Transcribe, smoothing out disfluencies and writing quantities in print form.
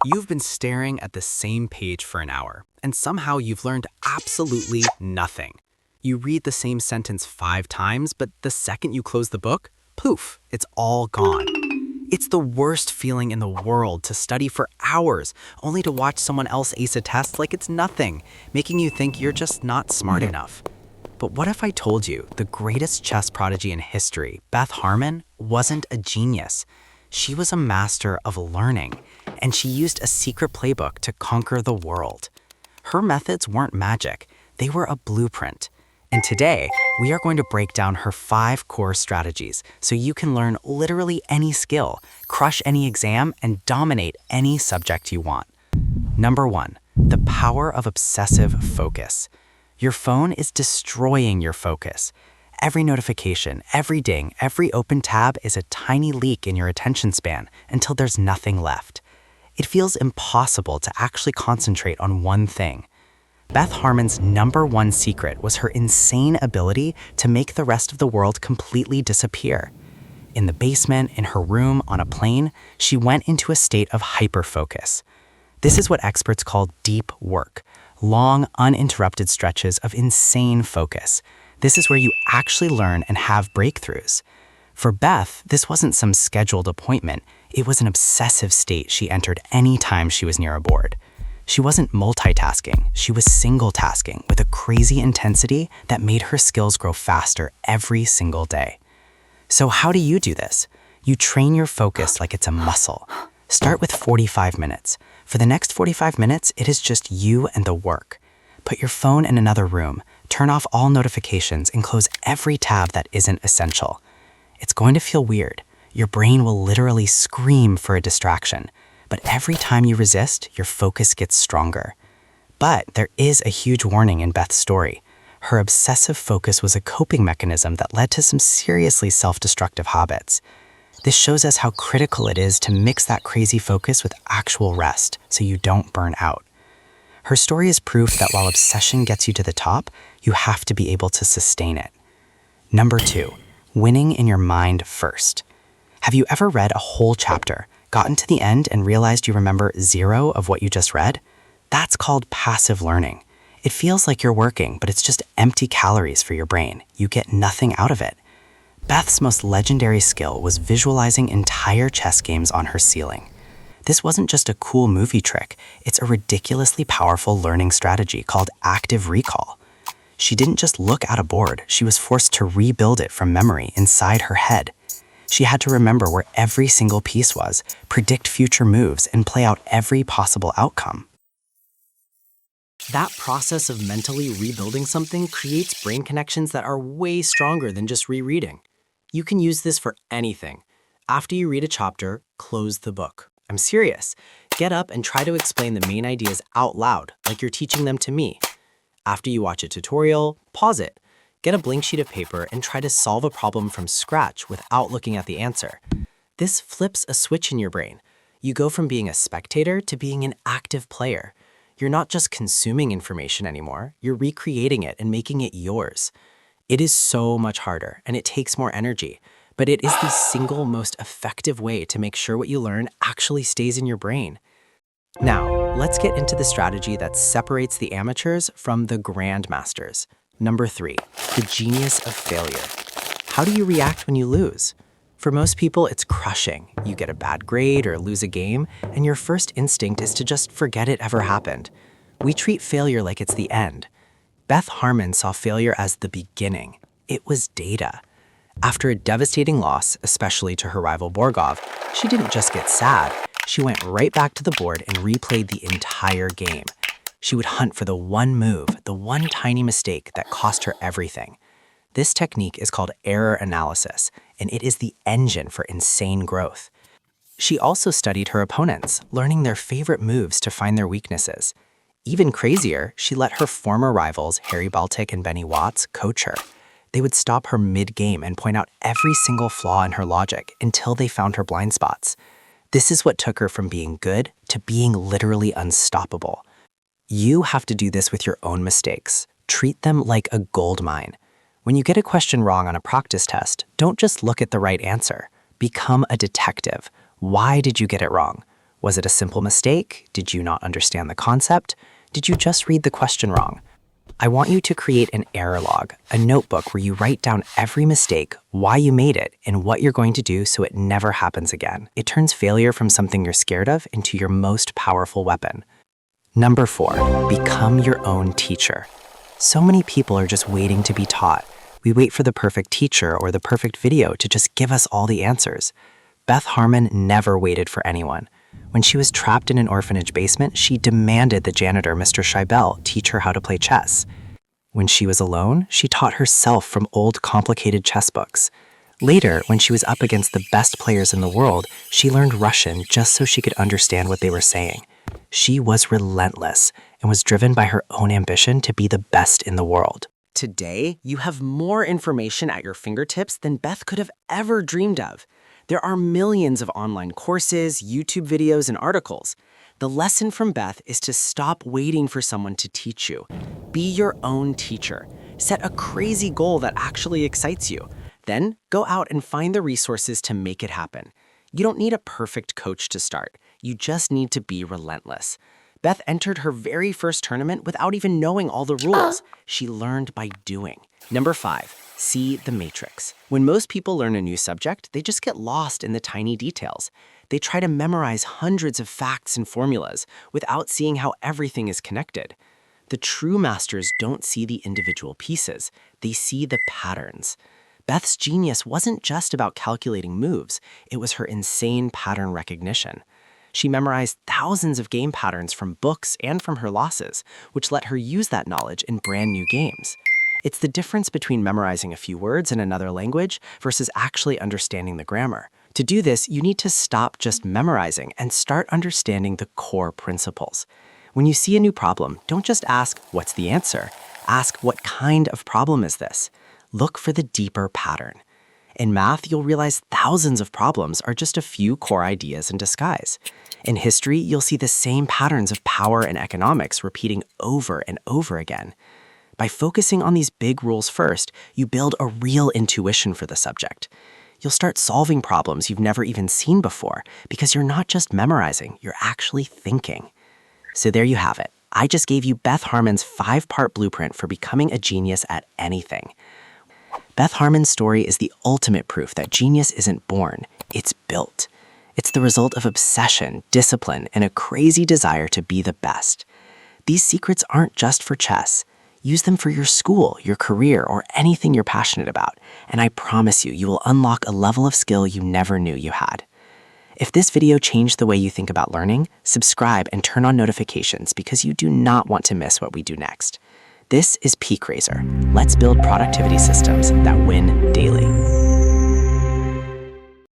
You've been staring at the same page for an hour, and somehow you've learned absolutely nothing. You read the same sentence 5 times, but the second you close the book, poof, it's all gone. It's the worst feeling in the world to study for hours, only to watch someone else ace a test like it's nothing, making you think you're just not smart enough. But what if I told you the greatest chess prodigy in history, Beth Harmon, wasn't a genius? She was a master of learning, and she used a secret playbook to conquer the world. Her methods weren't magic, they were a blueprint. And today, we are going to break down her 5 core strategies so you can learn literally any skill, crush any exam, and dominate any subject you want. Number 1, the power of obsessive focus. Your phone is destroying your focus. Every notification, every ding, every open tab is a tiny leak in your attention span until there's nothing left. It feels impossible to actually concentrate on one thing. Beth Harmon's number 1 secret was her insane ability to make the rest of the world completely disappear. In the basement, in her room, on a plane, she went into a state of hyperfocus. This is what experts call deep work, long, uninterrupted stretches of insane focus. This is where you actually learn and have breakthroughs. For Beth, this wasn't some scheduled appointment. It was an obsessive state she entered any time she was near a board. She wasn't multitasking, she was single-tasking with a crazy intensity that made her skills grow faster every single day. So how do you do this? You train your focus like it's a muscle. Start with 45 minutes. For the next 45 minutes, it is just you and the work. Put your phone in another room, turn off all notifications, and close every tab that isn't essential. It's going to feel weird. Your brain will literally scream for a distraction. But every time you resist, your focus gets stronger. But there is a huge warning in Beth's story. Her obsessive focus was a coping mechanism that led to some seriously self-destructive habits. This shows us how critical it is to mix that crazy focus with actual rest so you don't burn out. Her story is proof that while obsession gets you to the top, you have to be able to sustain it. Number 2, winning in your mind first. Have you ever read a whole chapter, gotten to the end and realized you remember 0 of what you just read? That's called passive learning. It feels like you're working, but it's just empty calories for your brain. You get nothing out of it. Beth's most legendary skill was visualizing entire chess games on her ceiling. This wasn't just a cool movie trick, it's a ridiculously powerful learning strategy called active recall. She didn't just look at a board, she was forced to rebuild it from memory inside her head. She had to remember where every single piece was, predict future moves, and play out every possible outcome. That process of mentally rebuilding something creates brain connections that are way stronger than just rereading. You can use this for anything. After you read a chapter, close the book. I'm serious. Get up and try to explain the main ideas out loud, like you're teaching them to me. After you watch a tutorial, pause it. Get a blank sheet of paper and try to solve a problem from scratch without looking at the answer. This flips a switch in your brain. You go from being a spectator to being an active player. You're not just consuming information anymore, you're recreating it and making it yours. It is so much harder and it takes more energy, but it is the single most effective way to make sure what you learn actually stays in your brain. Now, let's get into the strategy that separates the amateurs from the grandmasters. Number 3, the genius of failure. How do you react when you lose? For most people, it's crushing. You get a bad grade or lose a game, and your first instinct is to just forget it ever happened. We treat failure like it's the end. Beth Harmon saw failure as the beginning. It was data. After a devastating loss, especially to her rival Borgov, she didn't just get sad. She went right back to the board and replayed the entire game. She would hunt for the one move, the one tiny mistake that cost her everything. This technique is called error analysis, and it is the engine for insane growth. She also studied her opponents, learning their favorite moves to find their weaknesses. Even crazier, she let her former rivals, Harry Baltic and Benny Watts, coach her. They would stop her mid-game and point out every single flaw in her logic until they found her blind spots. This is what took her from being good to being literally unstoppable. You have to do this with your own mistakes. Treat them like a gold mine. When you get a question wrong on a practice test, don't just look at the right answer. Become a detective. Why did you get it wrong? Was it a simple mistake? Did you not understand the concept? Did you just read the question wrong? I want you to create an error log, a notebook where you write down every mistake, why you made it, and what you're going to do so it never happens again. It turns failure from something you're scared of into your most powerful weapon. Number 4, become your own teacher. So many people are just waiting to be taught. We wait for the perfect teacher or the perfect video to just give us all the answers. Beth Harmon never waited for anyone. When she was trapped in an orphanage basement, she demanded the janitor, Mr. Scheibel, teach her how to play chess. When she was alone, she taught herself from old, complicated chess books. Later, when she was up against the best players in the world, she learned Russian just so she could understand what they were saying. She was relentless and was driven by her own ambition to be the best in the world. Today, you have more information at your fingertips than Beth could have ever dreamed of. There are millions of online courses, YouTube videos, and articles. The lesson from Beth is to stop waiting for someone to teach you. Be your own teacher. Set a crazy goal that actually excites you. Then go out and find the resources to make it happen. You don't need a perfect coach to start. You just need to be relentless. Beth entered her very first tournament without even knowing all the rules. She learned by doing. Number 5. See the matrix. When most people learn a new subject, they just get lost in the tiny details. They try to memorize hundreds of facts and formulas without seeing how everything is connected. The true masters don't see the individual pieces. They see the patterns. Beth's genius wasn't just about calculating moves. It was her insane pattern recognition. She memorized thousands of game patterns from books and from her losses, which let her use that knowledge in brand new games. It's the difference between memorizing a few words in another language versus actually understanding the grammar. To do this, you need to stop just memorizing and start understanding the core principles. When you see a new problem, don't just ask, "What's the answer?" Ask, "What kind of problem is this?" Look for the deeper pattern. In math, you'll realize thousands of problems are just a few core ideas in disguise. In history, you'll see the same patterns of power and economics repeating over and over again. By focusing on these big rules first, you build a real intuition for the subject. You'll start solving problems you've never even seen before because you're not just memorizing, you're actually thinking. So there you have it. I just gave you Beth Harmon's 5-part blueprint for becoming a genius at anything. Beth Harmon's story is the ultimate proof that genius isn't born, it's built. It's the result of obsession, discipline, and a crazy desire to be the best. These secrets aren't just for chess. Use them for your school, your career, or anything you're passionate about, and I promise you, you will unlock a level of skill you never knew you had. If this video changed the way you think about learning, subscribe and turn on notifications because you do not want to miss what we do next. This is Peak Razor. Let's build productivity systems that win daily.